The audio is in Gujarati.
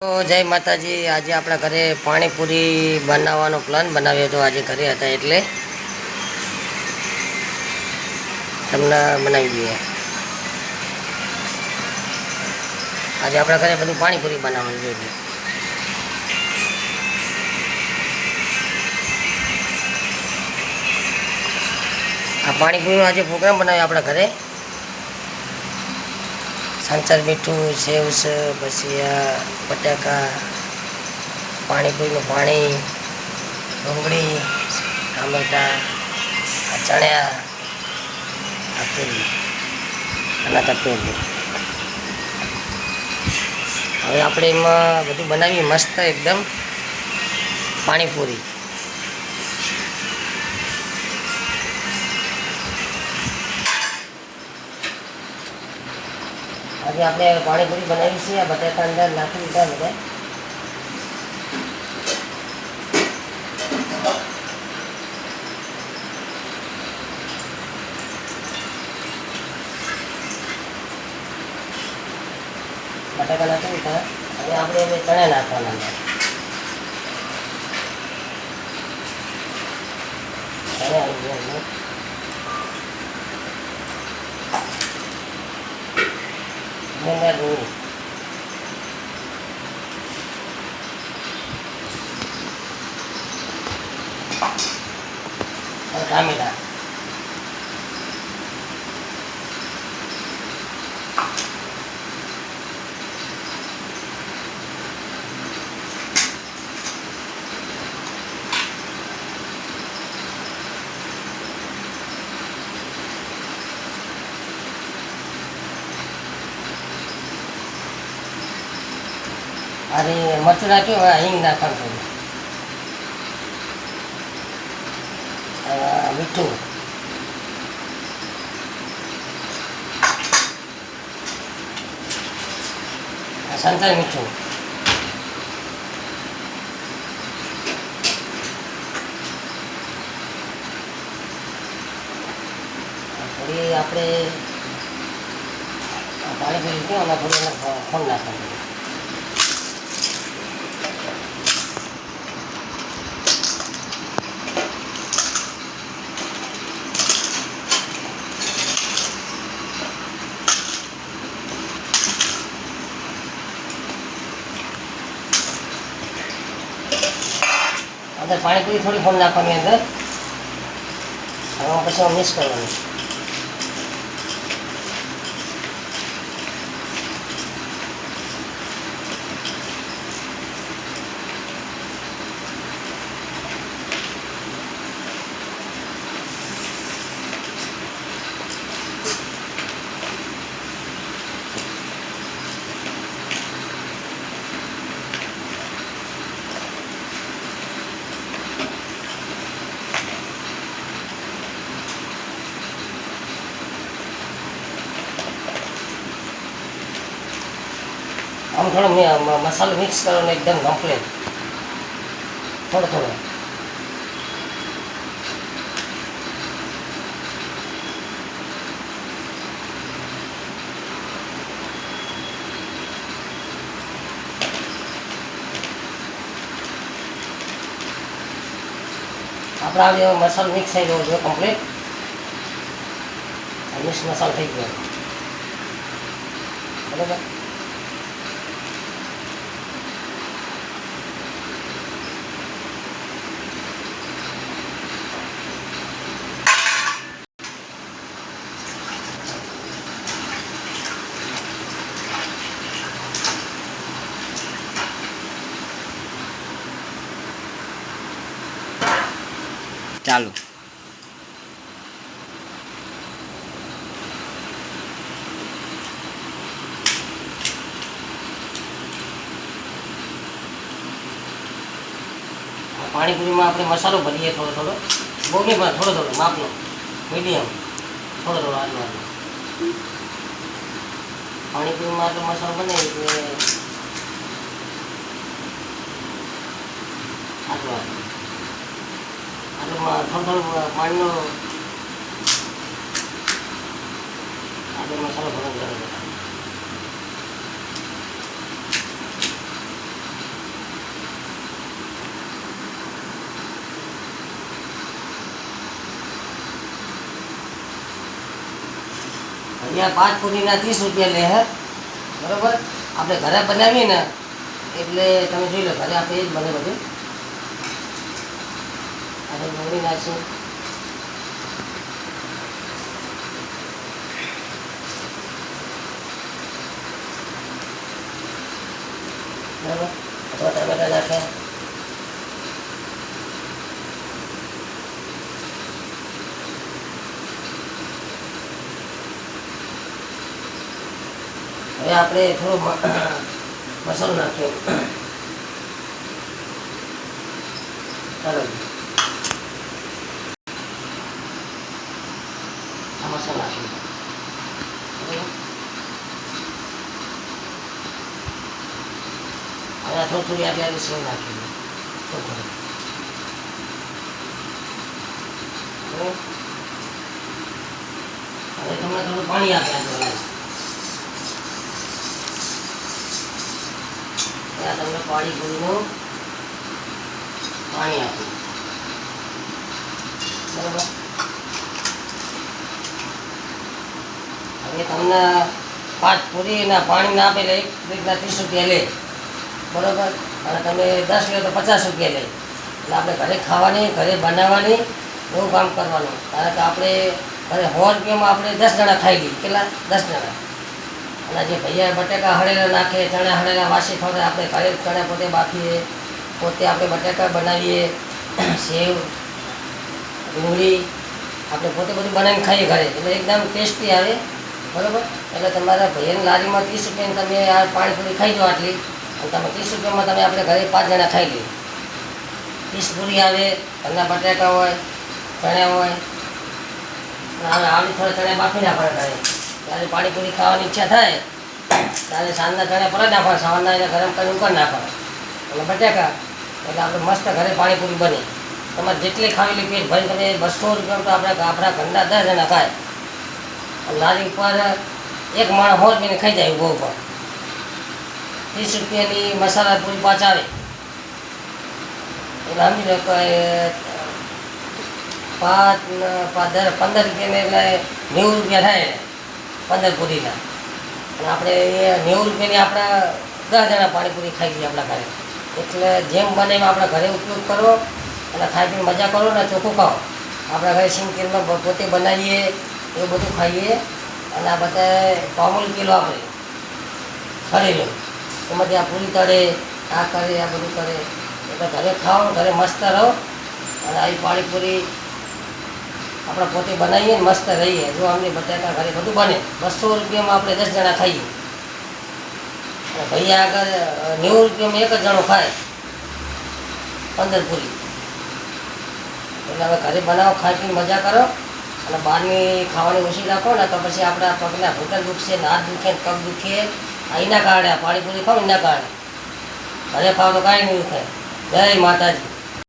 તો જય માતાજી। આજે આપણા ઘરે પાણીપુરી બનાવવાનો પ્લાન બનાવ્યો હતો। આજે ઘરે હતા એટલે તમને બનાવી દઈએ। આજે આપણા ઘરે બધું પાણીપુરી બનાવવાનું છે એટલે આ પાણીપુરીનો આજે પ્રોગ્રામ બનાવ્યો આપણા ઘરે। સંચર મીઠું, સેવ છે, ભજીયા, બટાકા, પાણીપુરીનું પાણી, ડુંગળી, ટામેટા, ચણ્યા, પૂરી અને તપેલી। હવે આપણે એમાં બધું બનાવીએ મસ્ત એકદમ પાણીપુરી। આજે આપણે પાણીપુરી બનાવી છે। આ બટાકા અંદર નાખી દીધા બધા। બટાકા નાખી દીધા। હવે આપણે એને ચણા નાખવાના અંદર। ચણા આવી ગયા અંદર। ડુંગળી, ટામેટા, અરે મરચું નાખ્યું। હવે હિંગ નાખવાનું થોડું, મીઠું, સંતર મીઠું, થોડી આપણે પાણીપુરી છે એમાં થોડું ખોલ નાખવાનું। અંદર પાણીપુરી થોડી ફોન નાખવાની અંદર। હવે પછી મિક્સ કરવાનું। આમ થોડો મસાલો મિક્સ કરવાનો એકદમ કમ્પ્લીટ થોડો થોડો। આપણે આ મસાલો મિક્સ થઈ ગયો છે કમ્પ્લીટ। મિક્સ મસાલો થઈ ગયો બરાબર। ચાલો પાણીપુરીમાં આપણે મસાલો ભરીએ થોડો થોડો, બહુ નહીં પણ થોડો થોડો માપનો, મીડિયમ, થોડો થોડો આટલો આટલો। પાણીપુરીમાં તો મસાલો બને એટલે આટલો આટલો આટલું થોડું થોડું પાણીનો આટલો મસાલો ભરવાનો જરૂર। અહીંયા 5 પૂરીના 30 રૂપિયા લે હે, બરાબર. આપણે ઘરે બનાવીએ ને એટલે તમે જોઈ લો, ઘરે આપણે એ જ બને બધું. આપણે ડુંગળી નાખીશું, બરાબર. અથવા ટમેટા નાખે, હવે આપણે થોડો મસાલો નાખ્યો. ચાલો આ મસાલો નાખ્યો, બરાબર. હવે થોડી આપણે સેવ નાખી થોડું, હવે તમને થોડું પાણી આપ્યા તમને પાણીપુરીનું પાણી આપ્યું, બરાબર. હવે તમને 5 પૂરીના પાણી ના આપે એટલે 1 પ્લેટના 30 રૂપિયા લે, બરાબર. અને તમે 10 લે તો 50 રૂપિયા લે. એટલે આપણે ઘરે ખાવાની, ઘરે બનાવવાની, એવું કામ કરવાનું. કારણ કે આપણે ઘરે 100 રૂપિયામાં આપણે 10 જણા ખાઈ લઈએ. કેટલા? 10 જણા. અને જે ભૈયા બટાકા હળેલા નાખે, ચણા હળેલા વાસી ખવડાવે, આપણે ઘરે ચણા પોતે બાફીએ, પોતે આપણે બટાકા બનાવીએ, સેવ, ડુંગળી આપણે પોતે બધું બનાવીને ખાઈએ ઘરે, એટલે એકદમ ટેસ્ટી આવે, બરાબર. એટલે તમારા ભૈયાની લારીમાં 30 રૂપિયાની તમે આ પાણીપુરી ખાઈ જાઓ આટલી, અને તમે 30 રૂપિયામાં તમે આપણે ઘરે 5 જણા ખાઈ લઈએ. 30 પૂરી આવે, ઘરના બટાકા હોય, ચણા હોય, આવડી થોડા ચણા બાફી નાખવાના ઘરે. ત્યારે પાણીપુરી ખાવાની ઈચ્છા થાય ત્યારે સાંજના ચણા પરત નાખવા, સવારના એને ગરમ કરીને ઉપર નાખવા, અને બટાકા, એટલે આપણે મસ્ત ઘરે પાણીપુરી બને. તમારે જેટલી ખાવેલી પેટ ભરી તમે 200 રૂપિયા તો આપણા ઘરના 10 જણા ખાય. લારી ઉપર એક માણસ 100 રૂપિયાની ખાઈ જાય ઉભો ઉપર. 30 રૂપિયાની મસાલા પૂરી પાછ આવે એટલે સમજી લો કે 15 રૂપિયાને એટલે 90 રૂપિયા થાય 15 પૂરીના. અને આપણે એ 90 રૂપિયાની આપણા 10 જણા પાણીપુરી ખાઈ લઈએ આપણા ઘરે. એટલે જેમ બને એમ આપણા ઘરે ઉપયોગ કરો અને ખાઈ પીને મજા કરો ને ચોખ્ખું ખાઓ. આપણા ઘરે સિંગ તેલમાં પોતે બનાવીએ એવું બધું ખાઈએ. અને આ બધા પામૂલ કિલો આપણે ખરીદો એમાંથી આ પૂરી તળે, આ કરે, આ બધું કરે. એટલે ઘરે ખાઓ, ઘરે મસ્ત રહો. અને આવી પાણીપુરી આપણે પોતે બનાવીએ ને મસ્ત રહીએ. જો અમને બટાકા ઘરે બધું બને, 200 રૂપિયામાં આપણે 10 જણા ખાઈએ. અને ભૈયા આગળ 90 રૂપિયામાં એક જ જણો ખાય 15 પૂરી. એટલે હવે ઘરે બનાવો, ખાઈ પીને મજા કરો. અને બહારની ખાવાની ઓછી રાખો ને તો પછી આપણા પગના ઘૂંટણ દુખશે, હાથ દુખે, પગ દુખે. આ એના કારણે આ પાણીપુરી ખાઓ એના કારણે. ઘરે ખાઓ તો કાંઈ નહીં થાય. જય માતાજી.